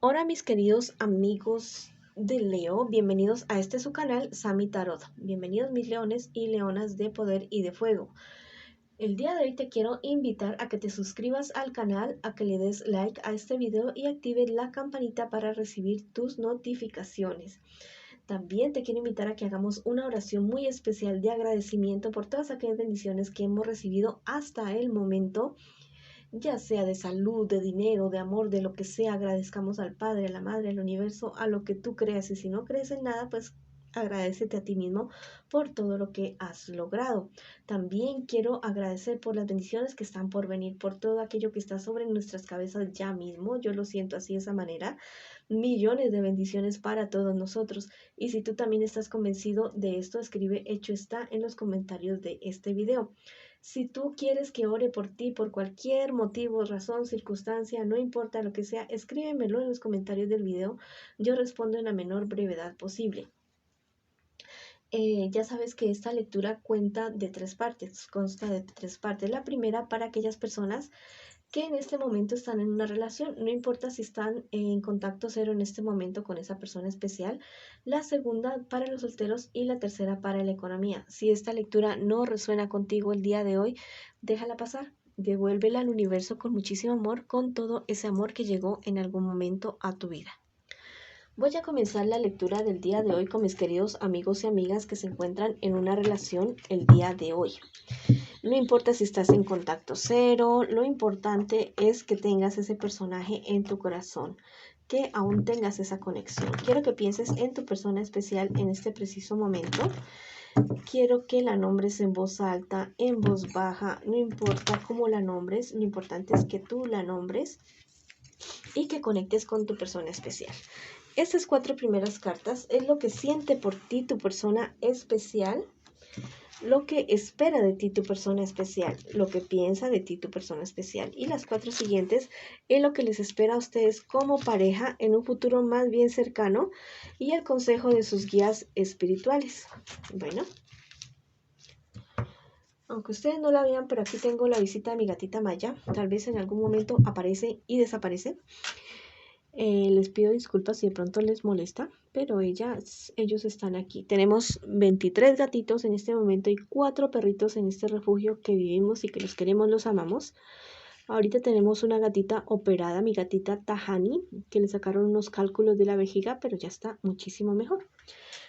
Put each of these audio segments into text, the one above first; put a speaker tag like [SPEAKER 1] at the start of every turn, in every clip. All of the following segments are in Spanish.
[SPEAKER 1] Hola mis queridos amigos de Leo, bienvenidos a este su canal Sami Tarot. Bienvenidos mis leones y leonas de poder y de fuego. El día de hoy te quiero invitar a que te suscribas al canal, a que le des like a este video y actives la campanita para recibir tus notificaciones. También te quiero invitar a que hagamos una oración muy especial de agradecimiento por todas aquellas bendiciones que hemos recibido hasta el momento, ya sea de salud, de dinero, de amor, de lo que sea. Agradezcamos al Padre, a la Madre, al universo, a lo que tú creas. Y si no crees en nada, pues agradécete a ti mismo por todo lo que has logrado. También quiero agradecer por las bendiciones que están por venir, por todo aquello que está sobre nuestras cabezas ya mismo. Yo lo siento así de esa manera. Millones de bendiciones para todos nosotros. Y si tú también estás convencido de esto, escribe hecho está en los comentarios de este video. Si tú quieres que ore por ti por cualquier motivo, razón, circunstancia, no importa lo que sea, escríbemelo en los comentarios del video. Yo respondo en la menor brevedad posible. Ya sabes que esta lectura cuenta de tres partes, consta de tres partes. La primera para aquellas personas que en este momento están en una relación, no importa si están en contacto cero en este momento con esa persona especial. La segunda para los solteros y la tercera para la economía. Si esta lectura no resuena contigo el día de hoy, déjala pasar. Devuélvela al universo con muchísimo amor, con todo ese amor que llegó en algún momento a tu vida. Voy a comenzar la lectura del día de hoy con mis queridos amigos y amigas que se encuentran en una relación el día de hoy. No importa si estás en contacto cero, lo importante es que tengas ese personaje en tu corazón, que aún tengas esa conexión. Quiero que pienses en tu persona especial en este preciso momento. Quiero que la nombres en voz alta, en voz baja, no importa cómo la nombres, lo importante es que tú la nombres y que conectes con tu persona especial. Estas cuatro primeras cartas es lo que siente por ti tu persona especial, lo que espera de ti tu persona especial, lo que piensa de ti tu persona especial. Y las cuatro siguientes es lo que les espera a ustedes como pareja en un futuro más bien cercano y el consejo de sus guías espirituales. Bueno, aunque ustedes no la vean, pero aquí tengo la visita de mi gatita Maya. Tal vez en algún momento aparece y desaparece. Les pido disculpas si de pronto les molesta, pero ellos están aquí. Tenemos 23 gatitos en este momento y 4 perritos en este refugio que vivimos y que los queremos, los amamos. Ahorita tenemos una gatita operada, mi gatita Tahani, que le sacaron unos cálculos de la vejiga, pero ya está muchísimo mejor.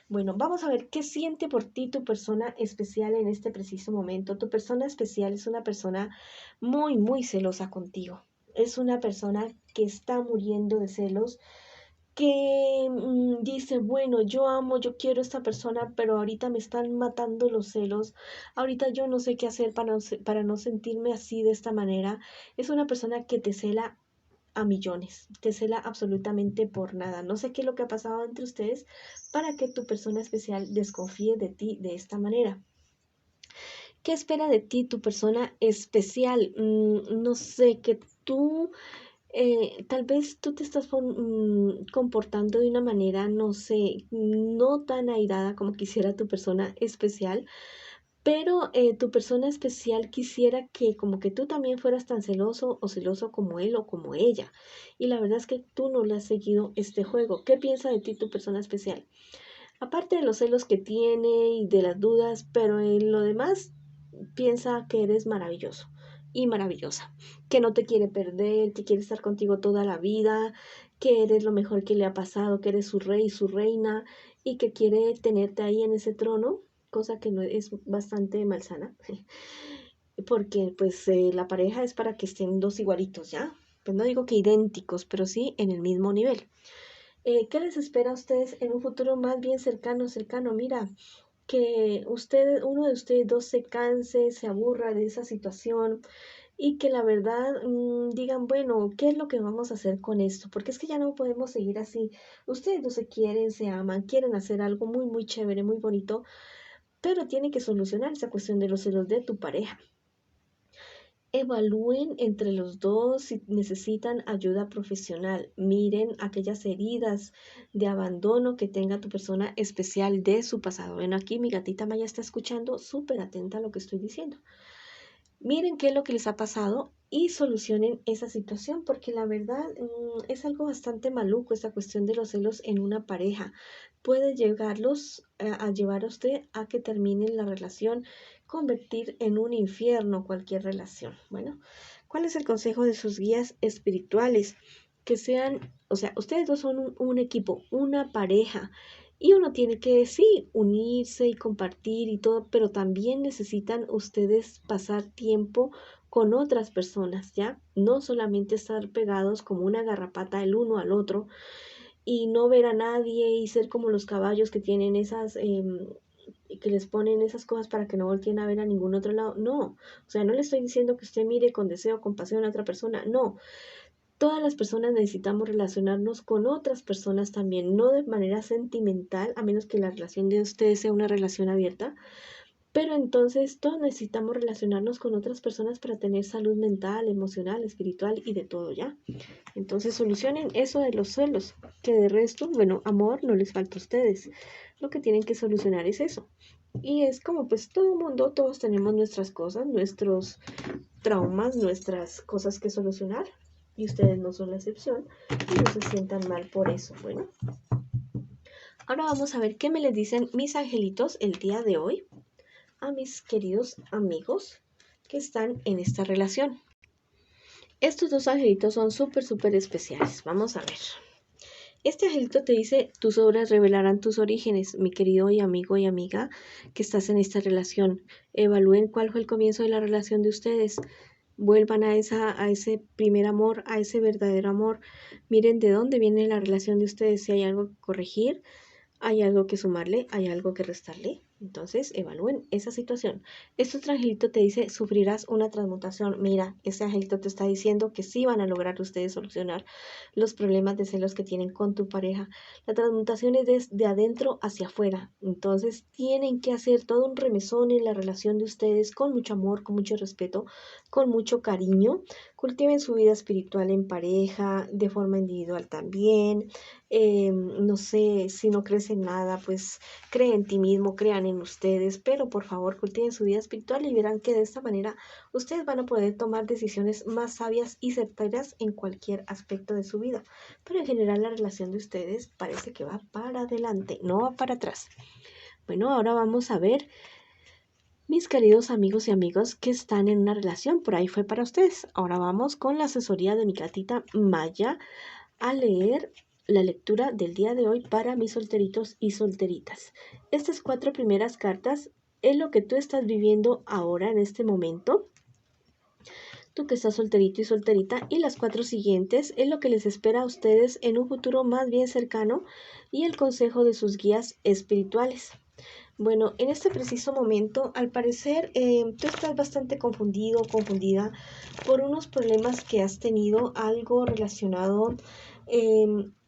[SPEAKER 1] Bueno, vamos a ver qué siente por ti tu persona especial en este preciso momento. Tu persona especial es una persona muy, muy celosa contigo. Es una persona que está muriendo de celos, que dice, bueno, yo amo, yo quiero a esta persona, pero ahorita me están matando los celos. Ahorita yo no sé qué hacer para no sentirme así de esta manera. Es una persona que te cela a millones, te cela absolutamente por nada. No sé qué es lo que ha pasado entre ustedes para que tu persona especial desconfíe de ti de esta manera. ¿Qué espera de ti tu persona especial? No sé, que tú, tal vez tú te estás comportando de una manera, no sé, no tan airada como quisiera tu persona especial, pero tu persona especial quisiera que como que tú también fueras tan celoso o celoso como él o como ella. Y la verdad es que tú no le has seguido este juego. ¿Qué piensa de ti tu persona especial? Aparte de los celos que tiene y de las dudas, pero en lo demás piensa que eres maravilloso y maravillosa, que no te quiere perder, que quiere estar contigo toda la vida, que eres lo mejor que le ha pasado, que eres su rey, su reina y que quiere tenerte ahí en ese trono, cosa que no es bastante malsana, porque pues la pareja es para que estén dos igualitos, ¿ya? Pues no digo que idénticos, pero sí en el mismo nivel. ¿Qué les espera a ustedes en un futuro más bien cercano, cercano? Mira, que uno de ustedes dos se canse, se aburra de esa situación y que la verdad digan, bueno, ¿qué es lo que vamos a hacer con esto? Porque es que ya no podemos seguir así. Ustedes no se quieren, se aman, quieren hacer algo muy, muy chévere, muy bonito, pero tiene que solucionar esa cuestión de los celos de tu pareja. Evalúen entre los dos si necesitan ayuda profesional. Miren aquellas heridas de abandono que tenga tu persona especial de su pasado. Ven aquí, mi gatita Maya está escuchando, súper atenta a lo que estoy diciendo. Miren qué es lo que les ha pasado y solucionen esa situación, porque la verdad es algo bastante maluco esta cuestión de los celos en una pareja. Puede llegarlos a llevar a usted a que terminen la relación, convertir en un infierno cualquier relación. Bueno, ¿cuál es el consejo de sus guías espirituales? Que sean, o sea, ustedes dos son un equipo, una pareja. Y uno tiene que, sí, unirse y compartir y todo, pero también necesitan ustedes pasar tiempo con otras personas, ¿ya? No solamente estar pegados como una garrapata el uno al otro y no ver a nadie y ser como los caballos que tienen esas, que les ponen esas cosas para que no volteen a ver a ningún otro lado. No, o sea, no le estoy diciendo que usted mire con deseo, compasión a otra persona, no. Todas las personas necesitamos relacionarnos con otras personas también, no de manera sentimental, a menos que la relación de ustedes sea una relación abierta, pero entonces todos necesitamos relacionarnos con otras personas para tener salud mental, emocional, espiritual y de todo, ¿ya? Entonces solucionen eso de los celos, que de resto, bueno, amor no les falta a ustedes. Lo que tienen que solucionar es eso. Y es como pues todo mundo, todos tenemos nuestras cosas, nuestros traumas, nuestras cosas que solucionar. Y ustedes no son la excepción. Y no se sientan mal por eso. Bueno, ahora vamos a ver qué me les dicen mis angelitos el día de hoy a mis queridos amigos que están en esta relación. Estos dos angelitos son súper especiales. Vamos a ver. Este angelito te dice, tus obras revelarán tus orígenes, mi querido y amigo y amiga que estás en esta relación. Evalúen cuál fue el comienzo de la relación de ustedes. Vuelvan a ese primer amor, a ese verdadero amor. Miren de dónde viene la relación de ustedes, si hay algo que corregir, hay algo que sumarle, hay algo que restarle. Entonces, evalúen esa situación. Este otro angelito te dice, sufrirás una transmutación. Mira, ese angelito te está diciendo que sí van a lograr ustedes solucionar los problemas de celos que tienen con tu pareja. La transmutación es de adentro hacia afuera. Entonces, tienen que hacer todo un remesón en la relación de ustedes con mucho amor, con mucho respeto, con mucho cariño. Cultiven su vida espiritual en pareja, de forma individual también. No sé, si no crees en nada, pues cree en ti mismo, crean en ustedes, pero por favor cultiven su vida espiritual y verán que de esta manera ustedes van a poder tomar decisiones más sabias y certeras en cualquier aspecto de su vida. Pero en general la relación de ustedes parece que va para adelante, no va para atrás. Bueno, ahora vamos a ver, mis queridos amigos y amigas que están en una relación, por ahí fue para ustedes. Ahora vamos con la asesoría de mi gatita Maya a leer la lectura del día de hoy para mis solteritos y solteritas. Estas 4 primeras cartas es lo que tú estás viviendo ahora en este momento, tú que estás solterito y solterita, y las 4 siguientes es lo que les espera a ustedes en un futuro más bien cercano y el consejo de sus guías espirituales. Bueno, en este preciso momento, al parecer, tú estás bastante confundido o confundida por unos problemas que has tenido, algo relacionado,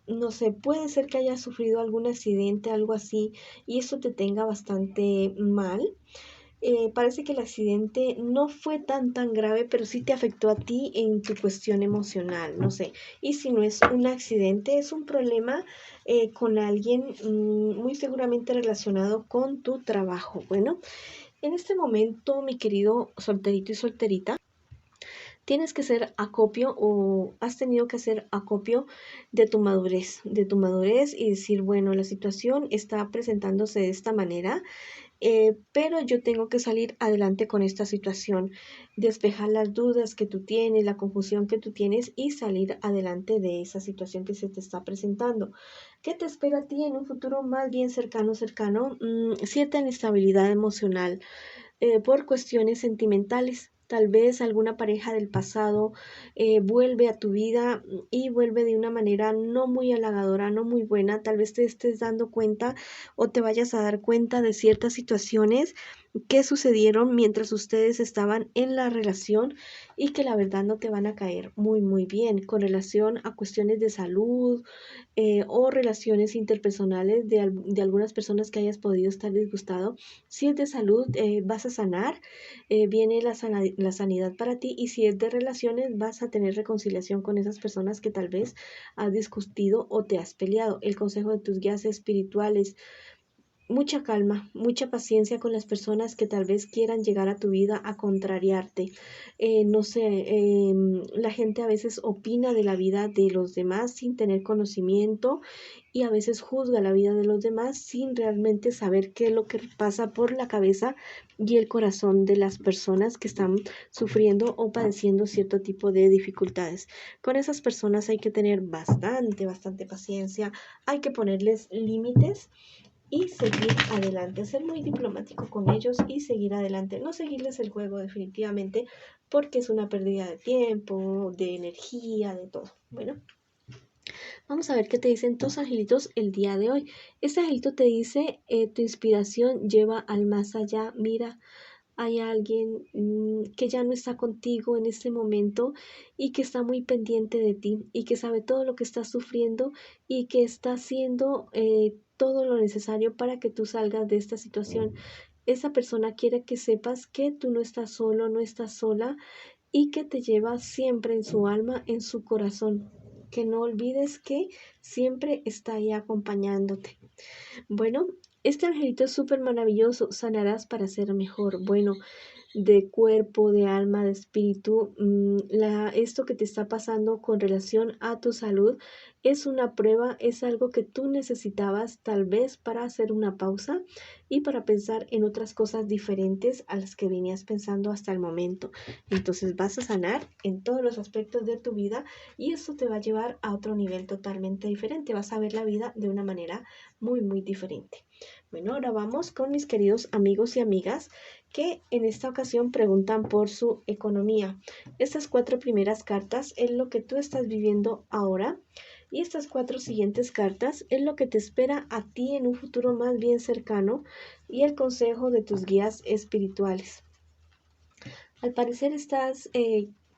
[SPEAKER 1] no sé, puede ser que hayas sufrido algún accidente, algo así, y eso te tenga bastante mal. Parece que el accidente no fue tan grave, pero sí te afectó a ti en tu cuestión emocional, no sé. Y si no es un accidente, es un problema con alguien muy seguramente relacionado con tu trabajo. Bueno, en este momento, mi querido solterito y solterita, tienes que hacer acopio o has tenido que hacer acopio de tu madurez y decir, bueno, la situación está presentándose de esta manera, pero yo tengo que salir adelante con esta situación, despejar las dudas que tú tienes, la confusión que tú tienes y salir adelante de esa situación que se te está presentando. ¿Qué te espera a ti en un futuro más bien cercano? Cierta inestabilidad emocional por cuestiones sentimentales. Tal vez alguna pareja del pasado vuelve a tu vida y vuelve de una manera no muy halagadora, no muy buena. Tal vez te estés dando cuenta o te vayas a dar cuenta de ciertas situaciones que sucedieron mientras ustedes estaban en la relación y que la verdad no te van a caer muy bien con relación a cuestiones de salud o relaciones interpersonales de algunas personas que hayas podido estar disgustado. Si es de salud, vas a sanar, viene la sanidad para ti, y si es de relaciones, vas a tener reconciliación con esas personas que tal vez has discutido o te has peleado. El consejo de tus guías espirituales: mucha calma, mucha paciencia con las personas que tal vez quieran llegar a tu vida a contrariarte. No sé, la gente a veces opina de la vida de los demás sin tener conocimiento y a veces juzga la vida de los demás sin realmente saber qué es lo que pasa por la cabeza y el corazón de las personas que están sufriendo o padeciendo cierto tipo de dificultades. Con esas personas hay que tener bastante paciencia, hay que ponerles límites y seguir adelante, ser muy diplomático con ellos y seguir adelante, no seguirles el juego definitivamente porque es una pérdida de tiempo, de energía, de todo. Bueno, vamos a ver qué te dicen tus angelitos el día de hoy. Este angelito te dice, tu inspiración lleva al más allá, mira. Hay alguien que ya no está contigo en este momento y que está muy pendiente de ti y que sabe todo lo que estás sufriendo y que está haciendo todo lo necesario para que tú salgas de esta situación. Esa persona quiere que sepas que tú no estás solo, no estás sola y que te lleva siempre en su alma, en su corazón. Que no olvides que siempre está ahí acompañándote. Bueno, este angelito es súper maravilloso. Sanarás para ser mejor. Bueno, de cuerpo, de alma, de espíritu, esto que te está pasando con relación a tu salud es una prueba, es algo que tú necesitabas tal vez para hacer una pausa y para pensar en otras cosas diferentes a las que venías pensando hasta el momento. Entonces vas a sanar en todos los aspectos de tu vida y eso te va a llevar a otro nivel totalmente diferente. Vas a ver la vida de una manera muy diferente. Bueno, ahora vamos con mis queridos amigos y amigas que en esta ocasión preguntan por su economía. Estas 4 primeras cartas es lo que tú estás viviendo ahora y estas 4 siguientes cartas es lo que te espera a ti en un futuro más bien cercano y el consejo de tus guías espirituales. Al parecer estás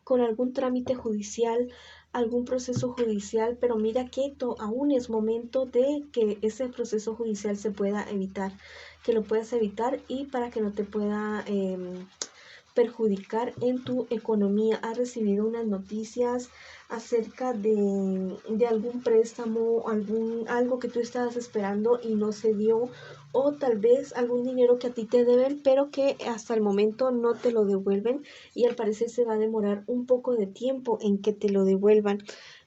[SPEAKER 1] con algún trámite judicial, algún proceso judicial, pero mira que aún es momento de que ese proceso judicial se pueda evitar, que lo puedas evitar y para que no te pueda perjudicar en tu economía. Has recibido unas noticias acerca de algún préstamo, algo que tú estabas esperando y no se dio, o tal vez algún dinero que a ti te deben, pero que hasta el momento no te lo devuelven y al parecer se va a demorar un poco de tiempo en que te lo devuelvan.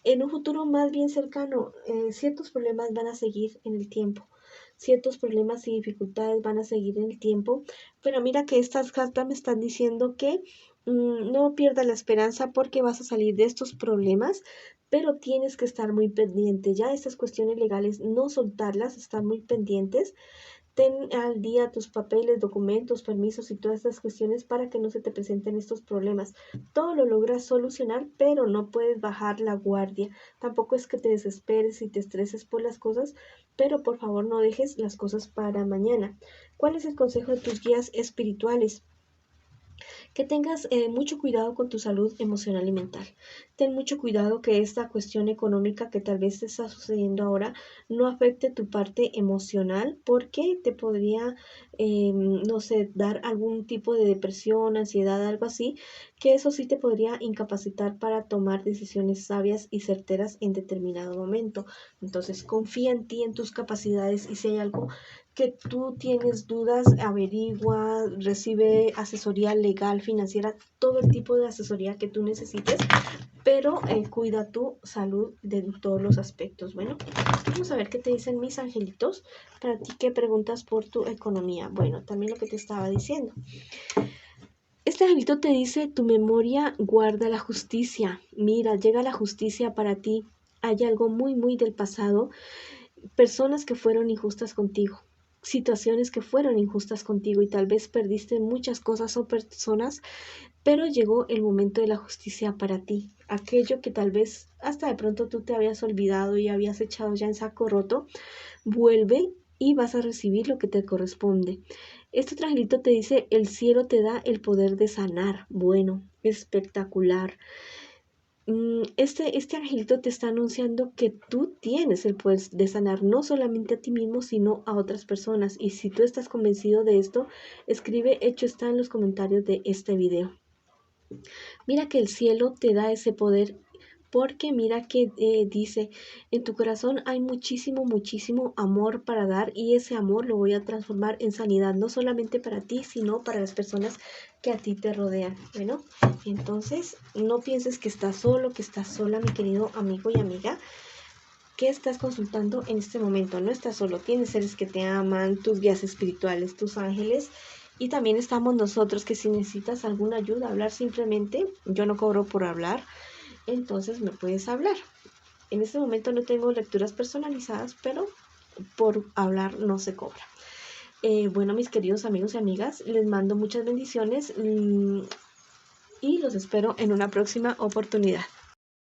[SPEAKER 1] En un futuro más bien cercano, ciertos problemas van a seguir en el tiempo. Ciertos problemas y dificultades van a seguir en el tiempo, pero mira que estas cartas me están diciendo que no pierdas la esperanza porque vas a salir de estos problemas, pero tienes que estar muy pendiente. Ya estas cuestiones legales, no soltarlas, estar muy pendientes. Ten al día tus papeles, documentos, permisos y todas estas cuestiones para que no se te presenten estos problemas. Todo lo logras solucionar, pero no puedes bajar la guardia. Tampoco es que te desesperes y te estreses por las cosas, pero por favor no dejes las cosas para mañana. ¿Cuál es el consejo de tus guías espirituales? Que tengas mucho cuidado con tu salud emocional y mental. Ten mucho cuidado que esta cuestión económica que tal vez te está sucediendo ahora no afecte tu parte emocional porque te podría, no sé, dar algún tipo de depresión, ansiedad, algo así, que eso sí te podría incapacitar para tomar decisiones sabias y certeras en determinado momento. Entonces confía en ti, en tus capacidades y si hay algo que tú tienes dudas, averigua, recibe asesoría legal, financiera, todo el tipo de asesoría que tú necesites, pero cuida tu salud de todos los aspectos. Bueno, vamos a ver qué te dicen mis angelitos para ti que preguntas por tu economía. Bueno, también lo que te estaba diciendo. Este angelito te dice, tu memoria guarda la justicia. Mira, llega la justicia para ti. Hay algo muy del pasado, personas que fueron injustas contigo, situaciones que fueron injustas contigo y tal vez perdiste muchas cosas o personas, pero llegó el momento de la justicia para ti. Aquello que tal vez hasta de pronto tú te habías olvidado y habías echado ya en saco roto, vuelve y vas a recibir lo que te corresponde. Este angelito te dice, el cielo te da el poder de sanar. Bueno, espectacular. Este angelito te está anunciando que tú tienes el poder de sanar no solamente a ti mismo, sino a otras personas. Y si tú estás convencido de esto, escribe hecho está en los comentarios de este video. Mira que el cielo te da ese poder porque mira que dice, en tu corazón hay muchísimo, muchísimo amor para dar y ese amor lo voy a transformar en sanidad, no solamente para ti, sino para las personas que a ti te rodean. Bueno, entonces no pienses que estás solo, que estás sola, mi querido amigo y amiga, que estás consultando en este momento. No estás solo, tienes seres que te aman, tus guías espirituales, tus ángeles. Y también estamos nosotros, que si necesitas alguna ayuda, hablar simplemente, yo no cobro por hablar, entonces me puedes hablar. En este momento no tengo lecturas personalizadas, pero por hablar no se cobra. Bueno, mis queridos amigos y amigas, les mando muchas bendiciones y los espero en una próxima oportunidad.